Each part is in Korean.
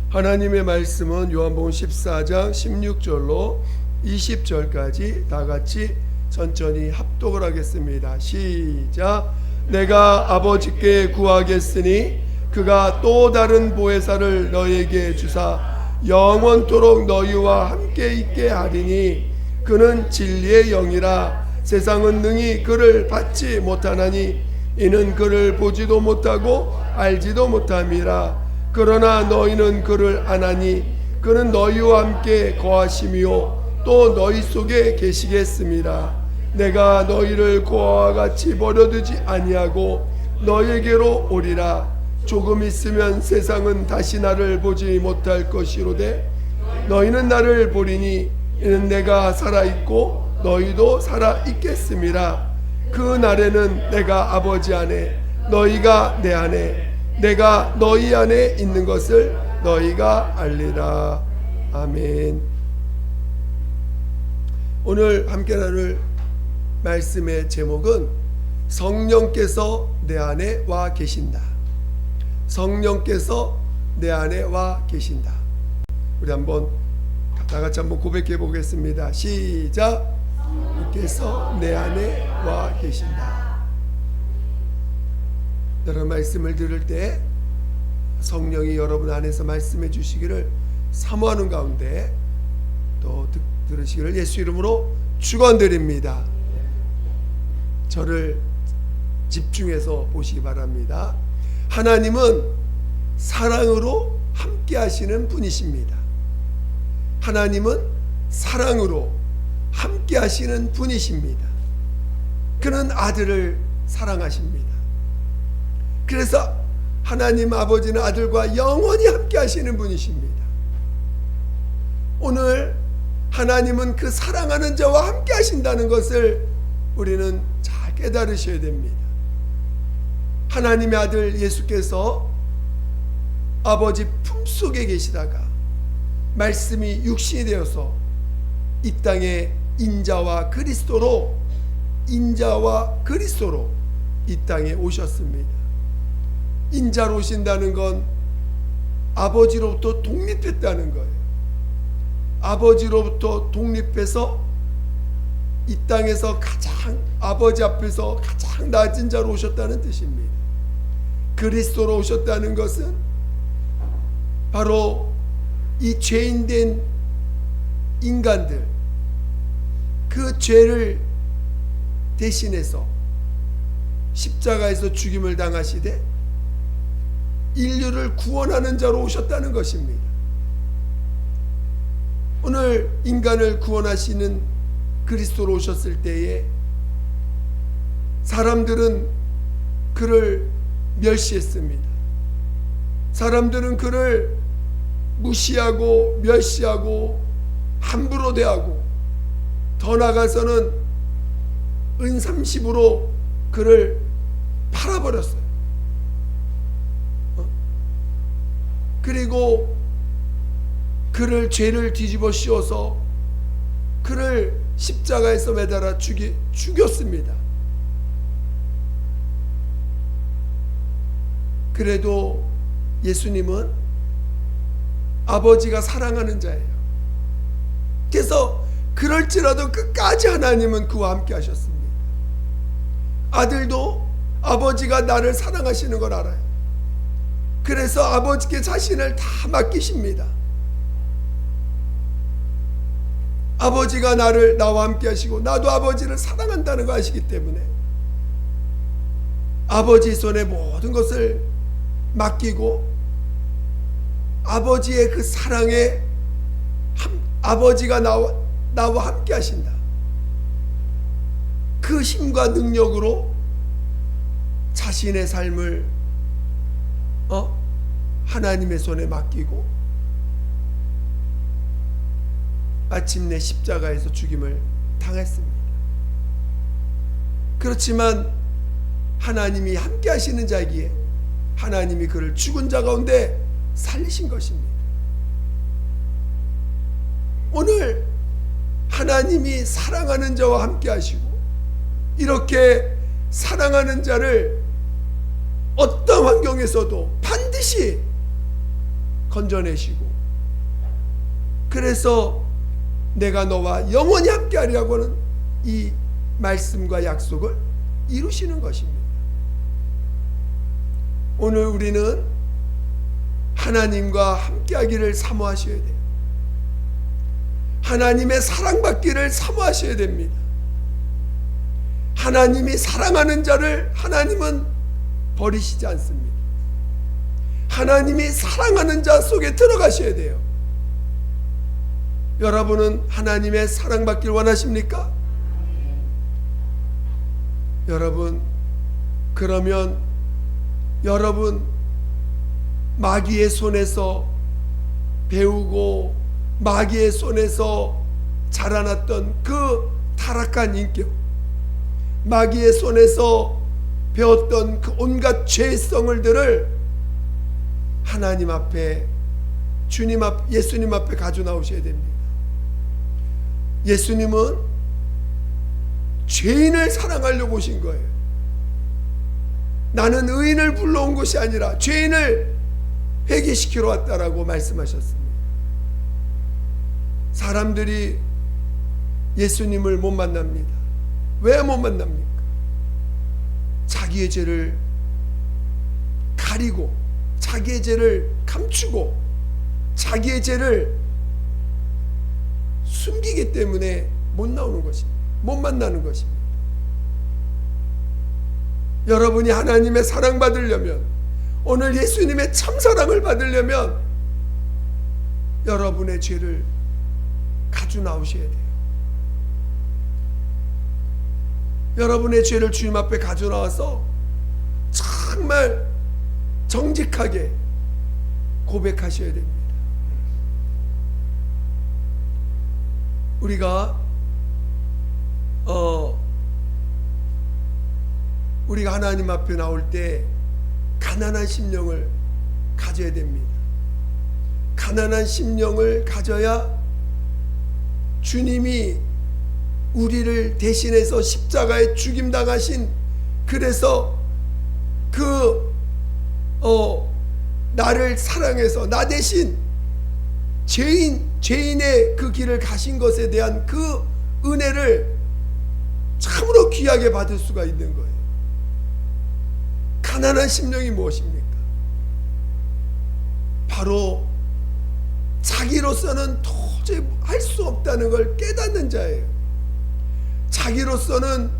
하나님의 말씀은 요한복음 14장 16절로 20절까지 다 같이 천천히 합독을 하겠습니다. 시작. 내가 아버지께 구하겠으니 그가 또 다른 보혜사를 너희에게 주사 영원토록 너희와 함께 있게 하리니 그는 진리의 영이라. 세상은 능히 그를 받지 못하나니 이는 그를 보지도 못하고 알지도 못함이라. 그러나 너희는 그를 아나니 그는 너희와 함께 거하심이요 또 너희 속에 계시겠습니다. 내가 너희를 고아와 같이 버려두지 아니하고 너희에게로 오리라. 조금 있으면 세상은 다시 나를 보지 못할 것이로되 너희는 나를 보리니 이는 내가 살아있고 너희도 살아있겠음이라. 그 날에는 내가 아버지 안에 너희가 내 안에 내가 너희 안에 있는 것을 너희가 알리라. 아멘. 오늘 함께 나눌 말씀의 제목은 성령께서 내 안에 와 계신다. 성령께서 내 안에 와 계신다. 우리 한번 다 같이 한번 고백해 보겠습니다. 시작. 성령께서 내 안에 와 계신다. 여러분 말씀을 들을 때 성령이 여러분 안에서 말씀해 주시기를 사모하는 가운데 또 들으시기를 예수 이름으로 축원드립니다. 저를 집중해서 보시기 바랍니다. 하나님은 사랑으로 함께 하시는 분이십니다. 하나님은 사랑으로 함께 하시는 분이십니다. 그는 아들을 사랑하십니다. 그래서 하나님 아버지는 아들과 영원히 함께 하시는 분이십니다. 오늘 하나님은 그 사랑하는 자와 함께 하신다는 것을 우리는 잘 깨달으셔야 됩니다. 하나님의 아들 예수께서 아버지 품속에 계시다가 말씀이 육신이 되어서 이 땅에 인자와 그리스도로 이 땅에 오셨습니다. 인자로 오신다는 건 아버지로부터 독립했다는 거예요. 아버지로부터 독립해서 이 땅에서 가장 아버지 앞에서 가장 낮은 자로 오셨다는 뜻입니다. 그리스도로 오셨다는 것은 바로 이 죄인된 인간들, 그 죄를 대신해서 십자가에서 죽임을 당하시되 인류를 구원하는 자로 오셨다는 것입니다. 오늘 인간을 구원하시는 그리스도로 오셨을 때에 사람들은 그를 멸시했습니다. 사람들은 그를 무시하고 멸시하고 함부로 대하고 더 나아가서는 은삼십으로 그를 팔아버렸어요. 그리고 그를 죄를 뒤집어 씌워서 그를 십자가에서 매달아 죽였습니다. 그래도 예수님은 아버지가 사랑하는 자예요. 그래서 그럴지라도 끝까지 하나님은 그와 함께 하셨습니다. 아들도 아버지가 나를 사랑하시는 걸 알아요. 그래서 아버지께 자신을 다 맡기십니다. 아버지가 나와 함께 하시고 나도 아버지를 사랑한다는 거 아시기 때문에 아버지 손에 모든 것을 맡기고 아버지의 그 사랑에 아버지가 나와 함께 하신다. 그 힘과 능력으로 자신의 삶을 하나님의 손에 맡기고 마침내 십자가에서 죽임을 당했습니다. 그렇지만 하나님이 함께 하시는 자이기에 하나님이 그를 죽은 자 가운데 살리신 것입니다. 오늘 하나님이 사랑하는 자와 함께 하시고 이렇게 사랑하는 자를 어떤 환경에서도 반드시 건져내시고, 그래서 내가 너와 영원히 함께하리라고 하는 이 말씀과 약속을 이루시는 것입니다. 오늘 우리는 하나님과 함께하기를 사모하셔야 돼요. 하나님의 사랑받기를 사모하셔야 됩니다. 하나님이 사랑하는 자를 하나님은 버리시지 않습니다. 하나님이 사랑하는 자 속에 들어가셔야 돼요. 여러분은 하나님의 사랑받기를 원하십니까? 여러분, 그러면 여러분 마귀의 손에서 배우고 마귀의 손에서 자라났던 그 타락한 인격, 마귀의 손에서 배웠던 그 온갖 죄성을들을 하나님 앞에, 주님 앞, 예수님 앞에 가져 나오셔야 됩니다. 예수님은 죄인을 사랑하려고 오신 거예요. 나는 의인을 불러온 것이 아니라 죄인을 회개시키러 왔다라고 말씀하셨습니다. 사람들이 예수님을 못 만납니다. 왜 못 만납니까? 자기의 죄를 가리고, 자기의 죄를 감추고, 자기의 죄를 숨기기 때문에 못 나오는 것입니다. 못 만나는 것입니다. 여러분이 하나님의 사랑받으려면, 오늘 예수님의 참사랑을 받으려면 여러분의 죄를 가져 나오셔야 돼요. 여러분의 죄를 주님 앞에 가져 나와서 정말 정직하게 고백하셔야 됩니다. 우리가 하나님 앞에 나올 때 가난한 심령을 가져야 됩니다. 가난한 심령을 가져야 주님이 우리를 대신해서 십자가에 죽임당하신, 그래서 나를 사랑해서 나 대신 죄인의 그 길을 가신 것에 대한 그 은혜를 참으로 귀하게 받을 수가 있는 거예요. 가난한 심령이 무엇입니까? 바로 자기로서는 도저히 할 수 없다는 걸 깨닫는 자예요. 자기로서는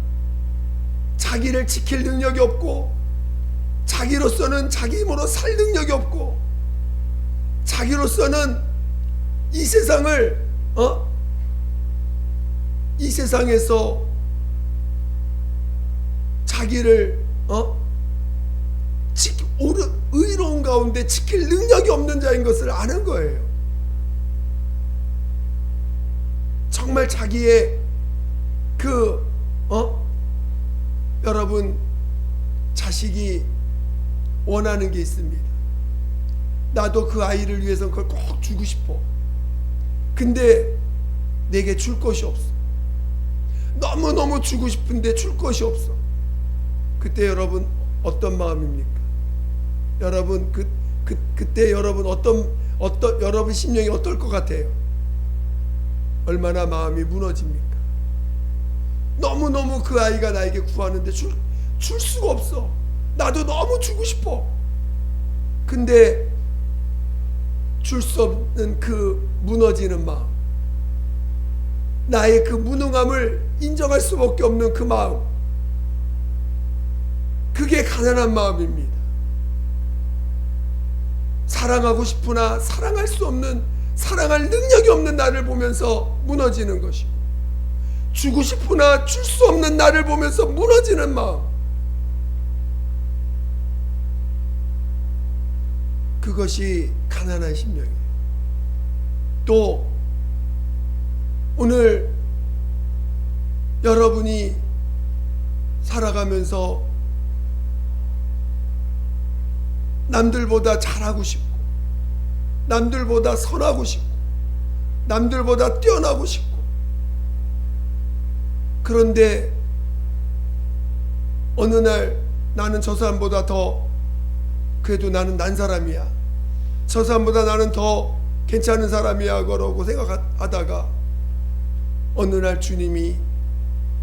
자기를 지킬 능력이 없고, 자기로서는 자기 힘으로 살 능력이 없고, 자기로서는 이 세상에서 자기를 의로운 가운데 지킬 능력이 없는 자인 것을 아는 거예요. 정말 자기의 여러분, 자식이 원하는 게 있습니다. 나도 그 아이를 위해서 그걸 꼭 주고 싶어. 근데 내게 줄 것이 없어. 너무너무 주고 싶은데 줄 것이 없어. 그때 여러분 어떤 마음입니까? 여러분 그때 여러분 여러분 심령이 어떨 것 같아요? 얼마나 마음이 무너집니까? 너무너무 그 아이가 나에게 구하는데 줄 수가 없어. 나도 너무 주고 싶어. 근데 줄 수 없는 그 무너지는 마음, 나의 그 무능함을 인정할 수밖에 없는 그 마음, 그게 가난한 마음입니다. 사랑하고 싶으나 사랑할 수 없는, 사랑할 능력이 없는 나를 보면서 무너지는 것이고, 주고 싶으나 줄 수 없는 나를 보면서 무너지는 마음, 그것이 가난한 심령이에요. 또 오늘 여러분이 살아가면서 남들보다 잘하고 싶고, 남들보다 선하고 싶고, 남들보다 뛰어나고 싶고, 그런데 어느 날 나는 저 사람보다 더, 그래도 나는 난 사람이야, 저 사람보다 나는 더 괜찮은 사람이야 그러고 생각하다가 어느 날 주님이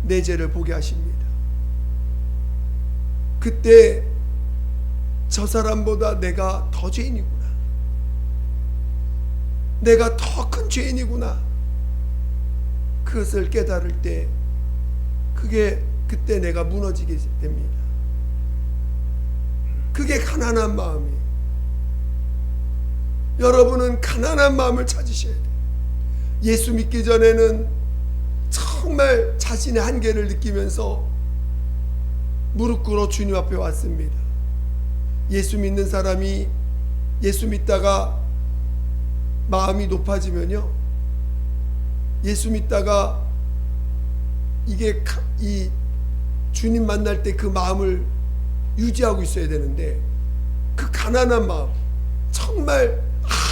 내 죄를 보게 하십니다. 그때 저 사람보다 내가 더 죄인이구나, 내가 더 큰 죄인이구나, 그것을 깨달을 때 그때 내가 무너지게 됩니다. 그게 가난한 마음이에요. 여러분은 가난한 마음을 찾으셔야 돼요. 예수 믿기 전에는 정말 자신의 한계를 느끼면서 무릎 꿇어 주님 앞에 왔습니다. 예수 믿는 사람이 예수 믿다가 마음이 높아지면요, 예수 믿다가 이 주님 만날 때 그 마음을 유지하고 있어야 되는데, 그 가난한 마음, 정말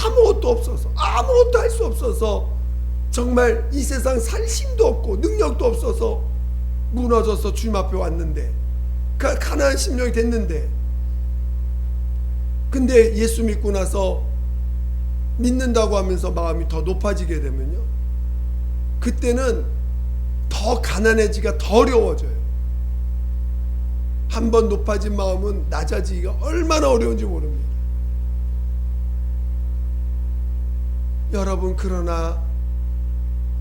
아무것도 없어서, 아무것도 할 수 없어서, 정말 이 세상 살 힘도 없고 능력도 없어서 무너져서 주님 앞에 왔는데, 그 가난한 심령이 됐는데, 근데 예수 믿고 나서 믿는다고 하면서 마음이 더 높아지게 되면요, 그때는 더 가난해지기가 더 어려워져요. 한번 높아진 마음은 낮아지기가 얼마나 어려운지 모릅니다. 여러분, 그러나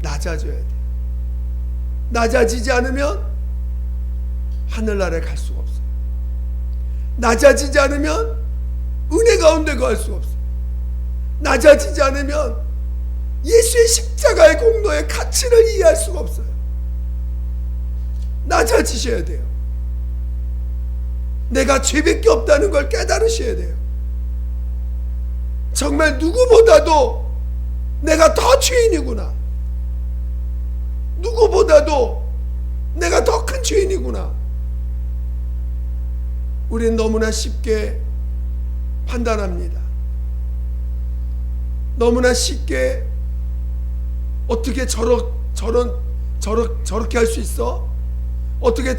낮아져야 돼요. 낮아지지 않으면 하늘나라에 갈 수가 없어요. 낮아지지 않으면 은혜 가운데 갈 수가 없어요. 낮아지지 않으면 예수의 십자가의 공로의 가치를 이해할 수가 없어요. 낮아지셔야 돼요. 내가 죄밖에 없다는 걸 깨달으셔야 돼요. 정말 누구보다도 내가 더 죄인이구나, 누구보다도 내가 더 큰 죄인이구나. 우리는 너무나 쉽게 판단합니다. 너무나 쉽게 어떻게 저렇게 할 수 있어? 어떻게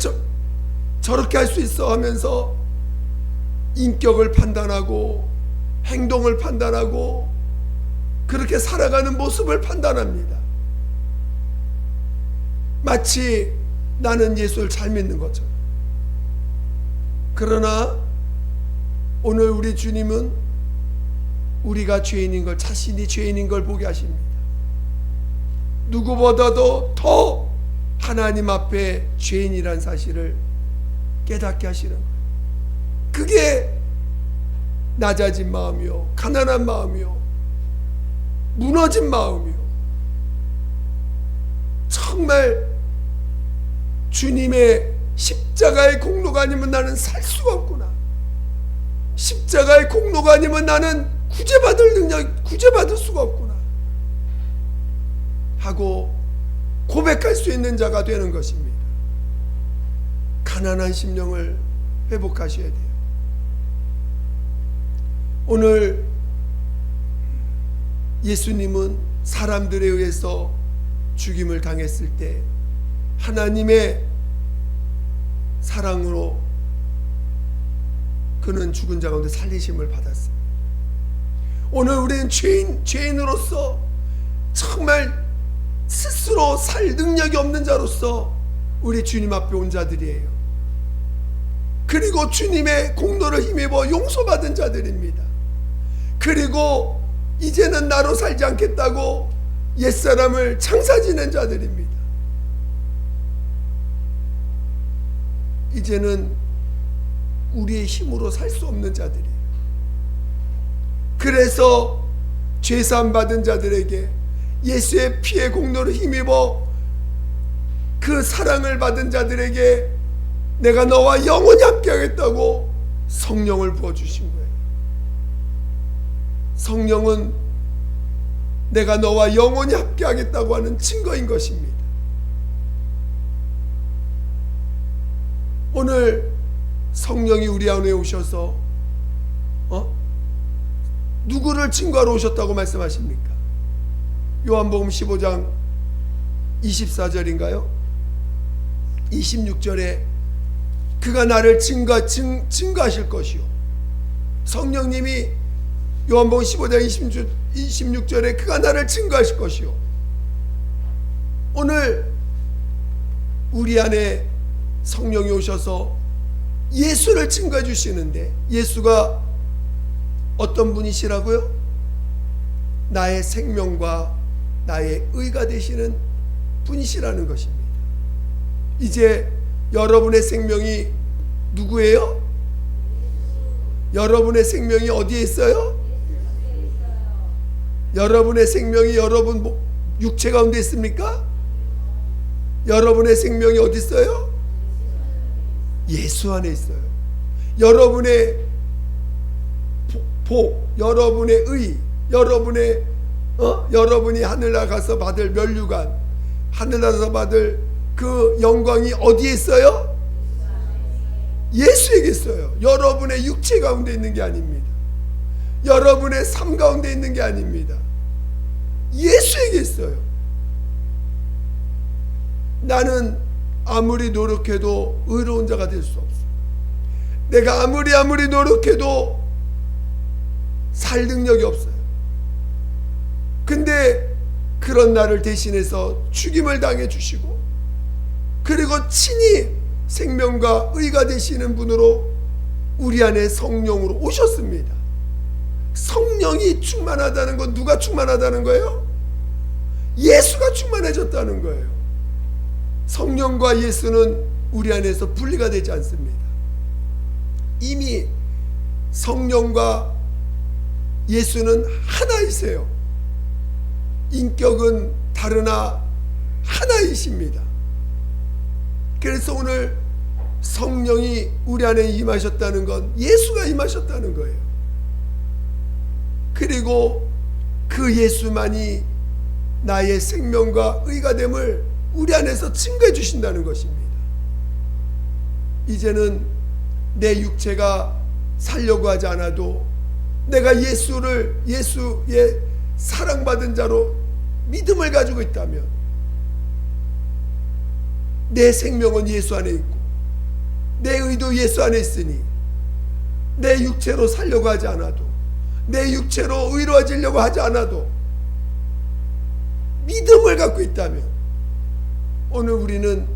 저렇게 할 수 있어? 하면서 인격을 판단하고 행동을 판단하고 그렇게 살아가는 모습을 판단합니다. 마치 나는 예수를 잘 믿는 것처럼. 그러나 오늘 우리 주님은 우리가 죄인인 걸, 자신이 죄인인 걸 보게 하십니다. 누구보다도 더 하나님 앞에 죄인이란 사실을 깨닫게 하시는 거예요. 그게 낮아진 마음이요, 가난한 마음이요, 무너진 마음이요, 정말 주님의 십자가의 공로가 아니면 나는 살 수가 없구나, 십자가의 공로가 아니면 나는 구제받을 수가 없구나 하고 고백할 수 있는 자가 되는 것입니다. 가난한 심령을 회복하셔야 돼요. 오늘 예수님은 사람들에 의해서 죽임을 당했을 때 하나님의 사랑으로 그는 죽은 자 가운데 살리심을 받았습니다. 오늘 우리는 죄인으로서 정말 스스로 살 능력이 없는 자로서 우리 주님 앞에 온 자들이에요. 그리고 주님의 공로를 힘입어 용서받은 자들입니다. 그리고 이제는 나로 살지 않겠다고 옛사람을 장사 지낸 자들입니다. 이제는 우리의 힘으로 살 수 없는 자들이에요. 그래서 죄사함 받은 자들에게 예수의 피의 공로를 힘입어 그 사랑을 받은 자들에게 내가 너와 영원히 함께하겠다고 성령을 부어주신 거예요. 성령은 내가 너와 영원히 함께하겠다고 하는 증거인 것입니다. 오늘 성령이 우리 안에 오셔서 누구를 증거하러 오셨다고 말씀하십니까? 요한복음 15장 24절인가요? 26절에 그가 나를 증거하실 것이요, 성령님이 요한복음 15장 26절에 그가 나를 증거하실 것이요. 오늘 우리 안에 성령이 오셔서 예수를 증거해 주시는데, 예수가 어떤 분이시라고요? 나의 생명과 나의 의가 되시는 분이시라는 것입니다. 이제 여러분의 생명이 누구예요? 여러분의 생명이 어디에 있어요? 여러분의 생명이 여러분 육체 가운데 있습니까? 여러분의 생명이 어디 있어요? 예수 안에 있어요. 여러분의 복, 여러분의 의, 여러분이 하늘나라 가서 받을 면류관, 하늘나라에서 받을 그 영광이 어디에 있어요? 예수에게 있어요. 여러분의 육체 가운데 있는 게 아닙니다. 여러분의 삶 가운데 있는 게 아닙니다. 예수에게 있어요. 나는 아무리 노력해도 의로운 자가 될 수 없어. 내가 아무리 노력해도 살 능력이 없어요. 근데 그런 나를 대신해서 죽임을 당해 주시고, 그리고 친히 생명과 의가 되시는 분으로 우리 안에 성령으로 오셨습니다. 성령이 충만하다는 건 누가 충만하다는 거예요? 예수가 충만해졌다는 거예요. 성령과 예수는 우리 안에서 분리가 되지 않습니다. 이미 성령과 예수는 하나이세요. 인격은 다르나 하나이십니다. 그래서 오늘 성령이 우리 안에 임하셨다는 건 예수가 임하셨다는 거예요. 그리고 그 예수만이 나의 생명과 의가 됨을 우리 안에서 증거해 주신다는 것입니다. 이제는 내 육체가 살려고 하지 않아도 내가 예수의 사랑받은 자로 믿음을 가지고 있다면 내 생명은 예수 안에 있고 내 의도 예수 안에 있으니 내 육체로 살려고 하지 않아도, 내 육체로 의로워지려고 하지 않아도 믿음을 갖고 있다면 오늘 우리는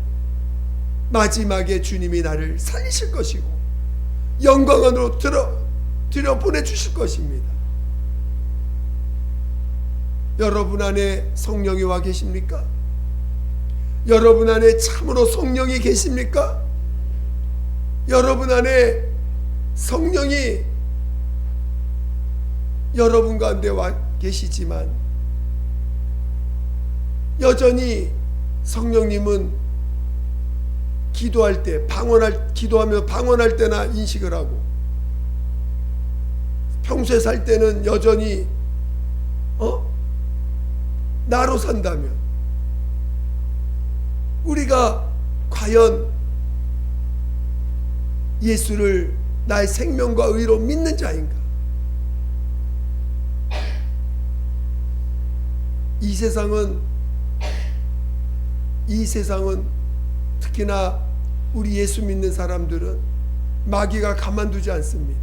마지막에 주님이 나를 살리실 것이고 영광 안으로 들여 보내주실 것입니다. 여러분 안에 성령이 와 계십니까? 여러분 안에 참으로 성령이 계십니까? 여러분 안에 성령이 여러분 가운데 와 계시지만 여전히 성령님은 기도할 때 기도하며 방언할 때나 인식을 하고, 평소에 살 때는 여전히 나로 산다면 우리가 과연 예수를 나의 생명과 의로 믿는 자인가? 이 세상은 특히나 우리 예수 믿는 사람들은 마귀가 가만두지 않습니다.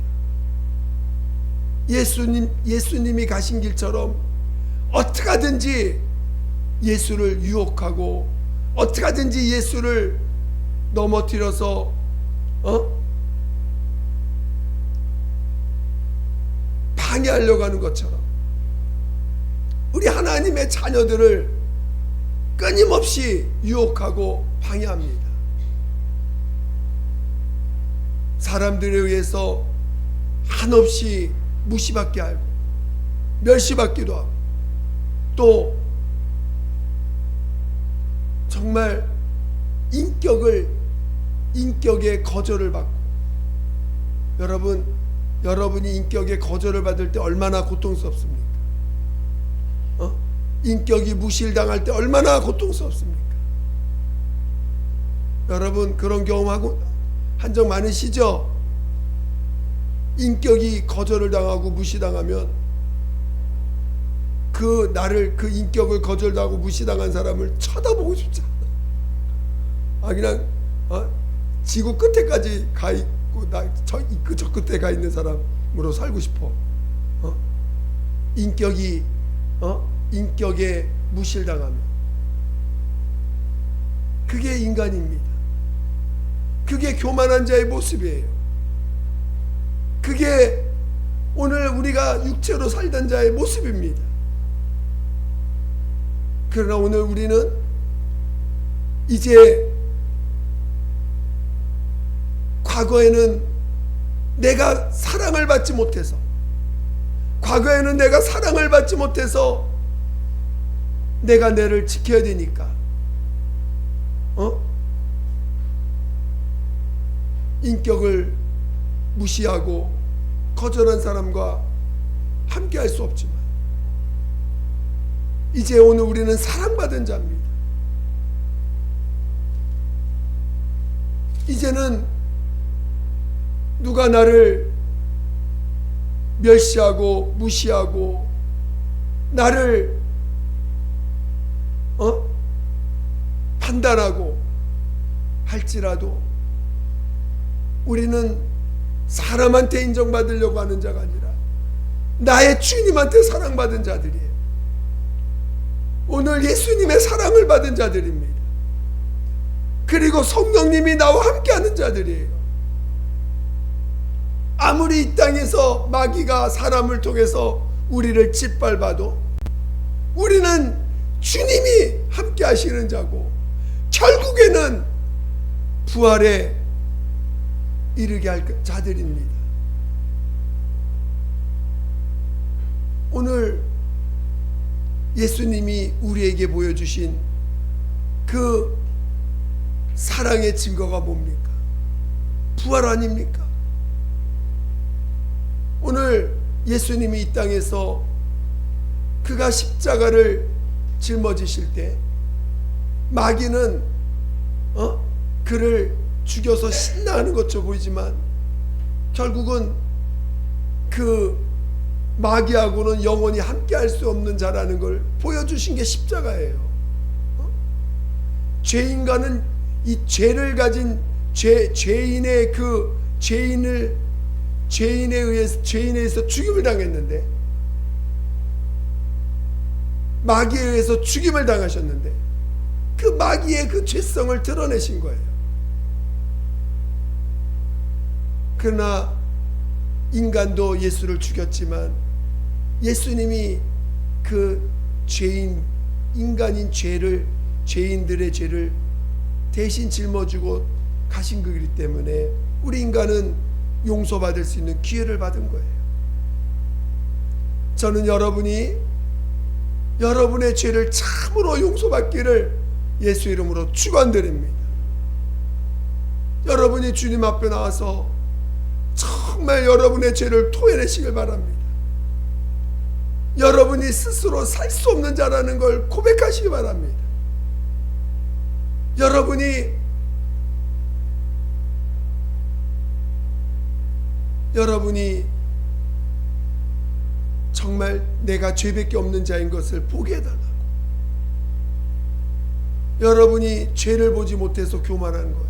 예수님이 가신 길처럼 어떻게 하든지 예수를 유혹하고 어떻게 하든지 예수를 넘어뜨려서 방해하려고 하는 것처럼 우리 하나님의 자녀들을 끊임없이 유혹하고 방해합니다. 사람들에 의해서 한없이 무시받게 하고 멸시받기도 하고, 또 정말 인격의 거절을 받고, 여러분이 인격의 거절을 받을 때 얼마나 고통스럽습니까? 인격이 무시를 당할 때 얼마나 고통스럽습니까? 여러분 그런 경험하고 한 적 많으시죠? 인격이 거절을 당하고 무시당하면 그 인격을 거절당하고 무시당한 사람을 쳐다보고 싶지 않아. 그냥 지구 끝에까지 가 있고 저 끝에 가 있는 사람으로 살고 싶어. 인격이 인격에 무실당하며, 그게 인간입니다. 그게 교만한 자의 모습이에요. 그게 오늘 우리가 육체로 살던 자의 모습입니다. 그러나 오늘 우리는 이제 과거에는 내가 사랑을 받지 못해서, 과거에는 내가 사랑을 받지 못해서 내가 내를 지켜야 되니까 인격을 무시하고 거절한 사람과 함께 할 수 없지만, 이제 오늘 우리는 사랑받은 자입니다. 이제는 누가 나를 멸시하고 무시하고 나를 판단하고 할지라도 우리는 사람한테 인정받으려고 하는 자가 아니라 나의 주님한테 사랑받은 자들이에요. 오늘 예수님의 사랑을 받은 자들입니다. 그리고 성령님이 나와 함께하는 자들이에요. 아무리 이 땅에서 마귀가 사람을 통해서 우리를 짓밟아도 우리는 주님이 함께 하시는 자고 결국에는 부활에 이르게 할 자들입니다. 오늘 예수님이 우리에게 보여주신 그 사랑의 증거가 뭡니까? 부활 아닙니까? 오늘 예수님이 이 땅에서 그가 십자가를 짊어지실 때 마귀는 그를 죽여서 신나하는 것처럼 보이지만 결국은 그 마귀하고는 영원히 함께할 수 없는 자라는 걸 보여주신 게 십자가예요. 죄인과는 이 죄를 가진 죄인의 그 죄인에 의해서 죽임을 당했는데, 마귀에 의해서 죽임을 당하셨는데 그 마귀의 그 죄성을 드러내신 거예요. 그러나 인간도 예수를 죽였지만 예수님이 그 인간인 죄인들의 죄를 대신 жил어주고 가신 거기 때문에 우리 인간은 용서받을 수 있는 기회를 받은 거예요. 저는 여러분이 여러분의 죄를 참으로 용서받기를 예수 이름으로 축원드립니다. 여러분이 주님 앞에 나와서 정말 여러분의 죄를 토해내시길 바랍니다. 여러분이 스스로 살 수 없는 자라는 걸 고백하시기 바랍니다. 여러분이 정말 내가 죄밖에 없는 자인 것을 보게 해달라고, 여러분이 죄를 보지 못해서 교만한 거예요.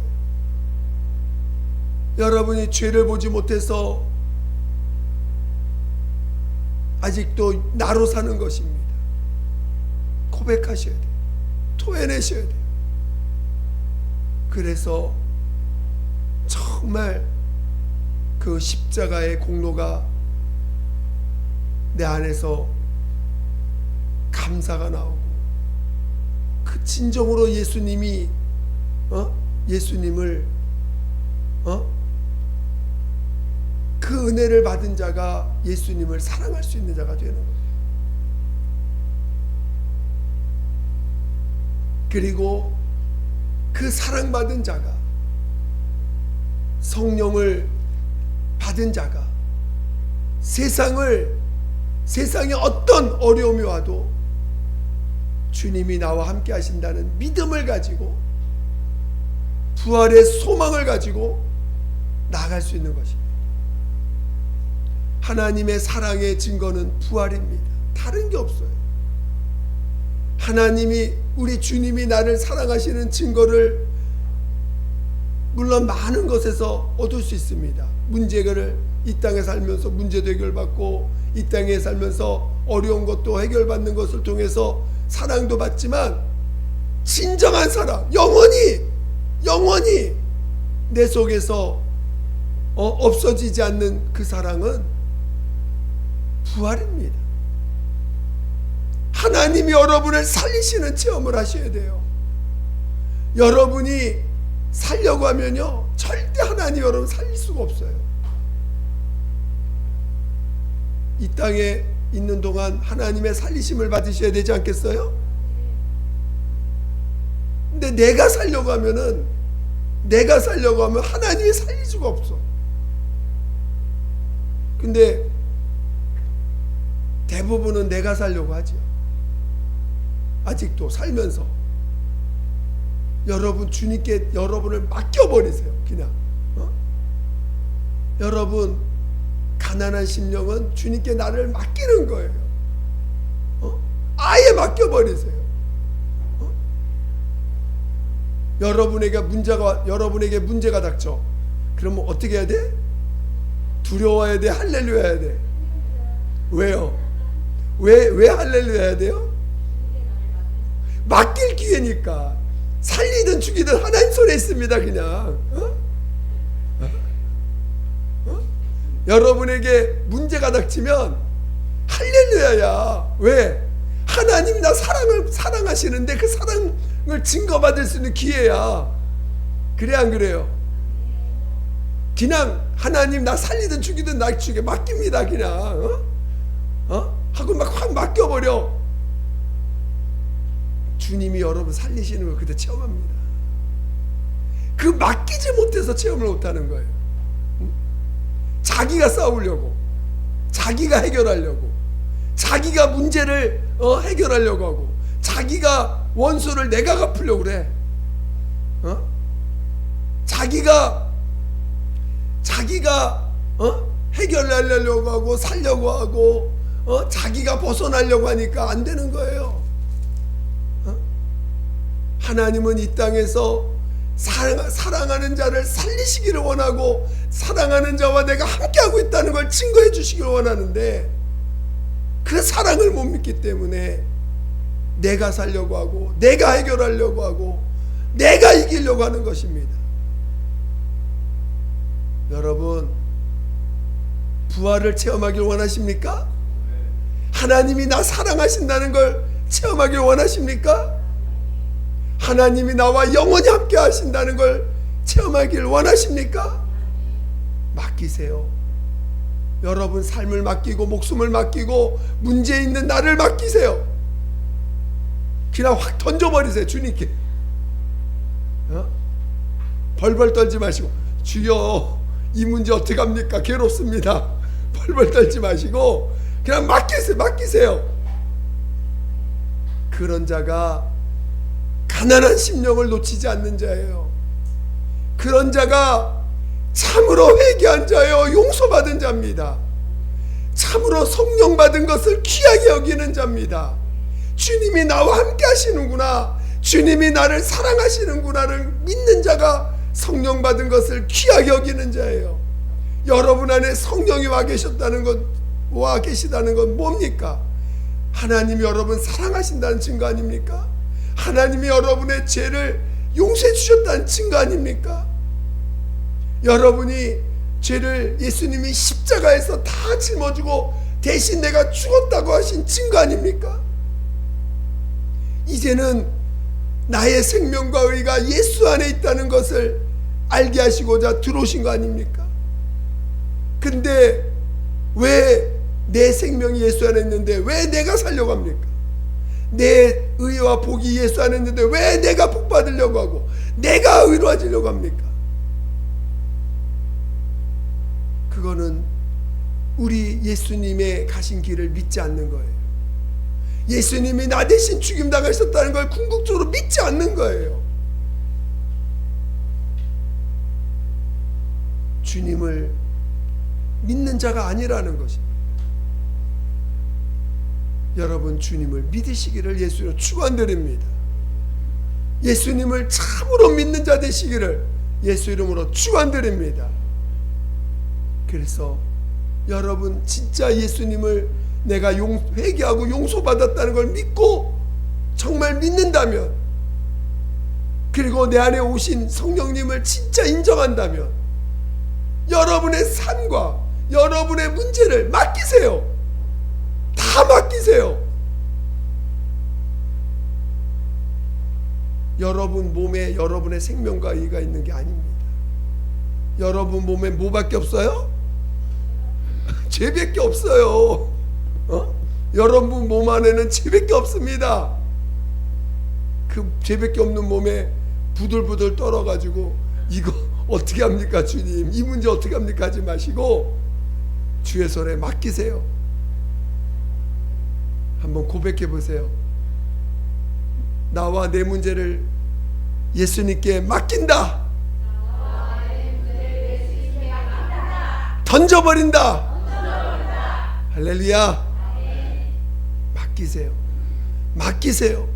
여러분이 죄를 보지 못해서 아직도 나로 사는 것입니다. 고백하셔야 돼요. 토해내셔야 돼요. 그래서 정말 그 십자가의 공로가 내 안에서 감사가 나오고, 그 진정으로 예수님을 그 은혜를 받은 자가 예수님을 사랑할 수 있는 자가 되는 거예요. 그리고 그 사랑받은 자가, 성령을 받은 자가 세상에 어떤 어려움이 와도 주님이 나와 함께 하신다는 믿음을 가지고 부활의 소망을 가지고 나아갈 수 있는 것입니다. 하나님의 사랑의 증거는 부활입니다. 다른 게 없어요. 하나님이, 우리 주님이 나를 사랑하시는 증거를 물론 많은 것에서 얻을 수 있습니다. 문제를 이 땅에 살면서 문제도 해결받고, 이 땅에 살면서 어려운 것도 해결받는 것을 통해서 사랑도 받지만 진정한 사랑, 영원히 내 속에서 없어지지 않는 그 사랑은 부활입니다. 하나님이 여러분을 살리시는 체험을 하셔야 돼요. 여러분이 살려고 하면요, 절대 하나님 여러분 살릴 수가 없어요. 이 땅에 있는 동안 하나님의 살리심을 받으셔야 되지 않겠어요? 근데 내가 살려고 하면 하나님이 살릴 수가 없어. 근데 대부분은 내가 살려고 하죠. 아직도 살면서. 여러분 주님께 여러분을 맡겨버리세요. 그냥 여러분 가난한 심령은 주님께 나를 맡기는 거예요. 아예 맡겨버리세요. 여러분에게 문제가 닥쳐. 그러면 어떻게 해야 돼? 두려워해야 돼? 할렐루야 해야 돼? 왜요? 왜 할렐루야 해야 돼요? 맡길 기회니까. 살리든 죽이든 하나님 손에 있습니다. 그냥 여러분에게 문제가 닥치면 할렐루야야. 왜? 하나님 나 사랑하시는데 그 사랑을 증거받을 수 있는 기회야. 그래 안 그래요? 그냥 하나님 나 살리든 죽이든 나 죽여 맡깁니다. 그냥 하고 막 확 맡겨버려. 주님이 여러분 살리시는 걸 그때 체험합니다. 그 맡기지 못해서 체험을 못하는 거예요. 자기가 싸우려고, 자기가 해결하려고, 자기가 문제를 해결하려고 하고, 자기가 원수를 내가 갚으려고 그래. 자기가 해결하려고 하고 살려고 하고 자기가 벗어나려고 하니까 안 되는 거예요. 하나님은 이 땅에서 사랑하는 자를 살리시기를 원하고 사랑하는 자와 내가 함께하고 있다는 걸 증거해 주시기를 원하는데 그 사랑을 못 믿기 때문에 내가 살려고 하고 내가 해결하려고 하고 내가 이기려고 하는 것입니다. 여러분 부활을 체험하길 원하십니까? 하나님이 나 사랑하신다는 걸 체험하길 원하십니까? 하나님이 나와 영원히 함께 하신다는 걸 체험하길 원하십니까? 맡기세요. 여러분 삶을 맡기고 목숨을 맡기고 문제 있는 나를 맡기세요. 그냥 확 던져버리세요. 주님께 벌벌 떨지 마시고 주여 이 문제 어떻게 합니까? 괴롭습니다. 벌벌 떨지 마시고 그냥 맡기세요. 그런 자가 가난한 심령을 놓치지 않는 자예요. 그런 자가 참으로 회개한 자예요. 용서받은 자입니다. 참으로 성령 받은 것을 귀하게 여기는 자입니다. 주님이 나와 함께 하시는구나, 주님이 나를 사랑하시는구나를 믿는 자가 성령 받은 것을 귀하게 여기는 자예요. 여러분 안에 성령이 와 계시다는 건 뭡니까? 하나님이 여러분 사랑하신다는 증거 아닙니까? 하나님이 여러분의 죄를 용서해 주셨다는 증거 아닙니까? 여러분이 죄를 예수님이 십자가에서 다 짊어지고 대신 내가 죽었다고 하신 증거 아닙니까? 이제는 나의 생명과 의가 예수 안에 있다는 것을 알게 하시고자 들어오신 거 아닙니까? 근데 왜 내 생명이 예수 안에 있는데 왜 내가 살려고 합니까? 내 의와 복이 예수 안에 있는데 왜 내가 복 받으려고 하고 내가 의로워지려고 합니까? 그거는 우리 예수님의 가신 길을 믿지 않는 거예요. 예수님이 나 대신 죽임당하셨다는 걸 궁극적으로 믿지 않는 거예요. 주님을 믿는 자가 아니라는 것입니다. 여러분 주님을 믿으시기를 예수로 축원드립니다. 예수님을 참으로 믿는 자 되시기를 예수 이름으로 축원드립니다. 그래서 여러분 진짜 예수님을 내가 회개하고 용서받았다는 걸 믿고 정말 믿는다면, 그리고 내 안에 오신 성령님을 진짜 인정한다면 여러분의 삶과 여러분의 문제를 맡기세요. 다 맡기세요. 여러분 몸에 여러분의 생명과 의가 있는 게 아닙니다. 여러분 몸에 뭐밖에 없어요? 죄밖에 없어요. 여러분 몸 안에는 죄밖에 없습니다. 그 죄밖에 없는 몸에 부들부들 떨어가지고 이거 어떻게 합니까 주님, 이 문제 어떻게 합니까 하지 마시고 주의 손에 맡기세요. 한번 고백해 보세요. 나와 내 문제를 예수님께 맡긴다. 던져버린다. 할렐루야. 맡기세요. 맡기세요.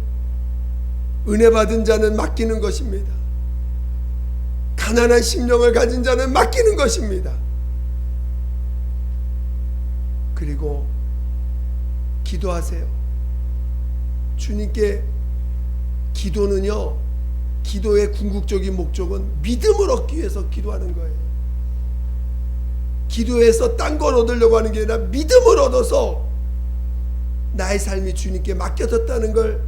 은혜 받은 자는 맡기는 것입니다. 가난한 심령을 가진 자는 맡기는 것입니다. 그리고 기도하세요. 주님께 기도는요, 기도의 궁극적인 목적은 믿음을 얻기 위해서 기도하는 거예요. 기도해서 딴 걸 얻으려고 하는 게 아니라 믿음을 얻어서 나의 삶이 주님께 맡겨졌다는 걸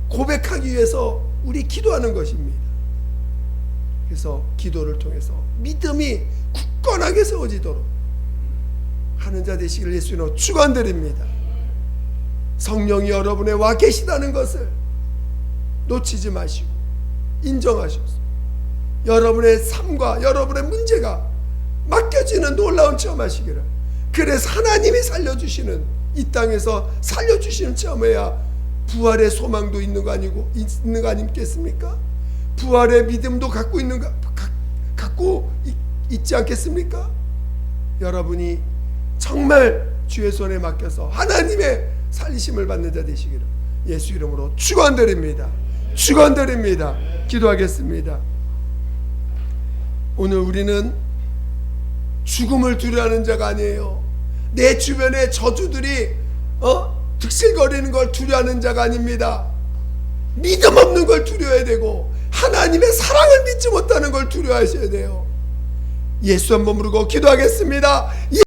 고백하기 위해서 우리 기도하는 것입니다. 그래서 기도를 통해서 믿음이 굳건하게 세워지도록 하는 자 되시길 예수님으로 축원드립니다. 성령이 여러분에 와 계시다는 것을 놓치지 마시고 인정하셔서 여러분의 삶과 여러분의 문제가 맡겨지는 놀라운 체험하시기를, 그래서 하나님이 살려주시는, 이 땅에서 살려주시는 체험해야 부활의 소망도 있는 거 아니겠습니까? 부활의 믿음도 갖고 있지 않겠습니까? 여러분이 정말 주의 손에 맡겨서 하나님의 살리심을 받는 자 되시기를 예수 이름으로 축원드립니다. 축원드립니다. 기도하겠습니다. 오늘 우리는 죽음을 두려워하는 자가 아니에요. 내 주변에 저주들이 득실거리는 걸 두려워하는 자가 아닙니다. 믿음 없는 걸 두려워해야 되고 하나님의 사랑을 믿지 못하는 걸 두려워하셔야 돼요. 예수 한번 부르고 기도하겠습니다.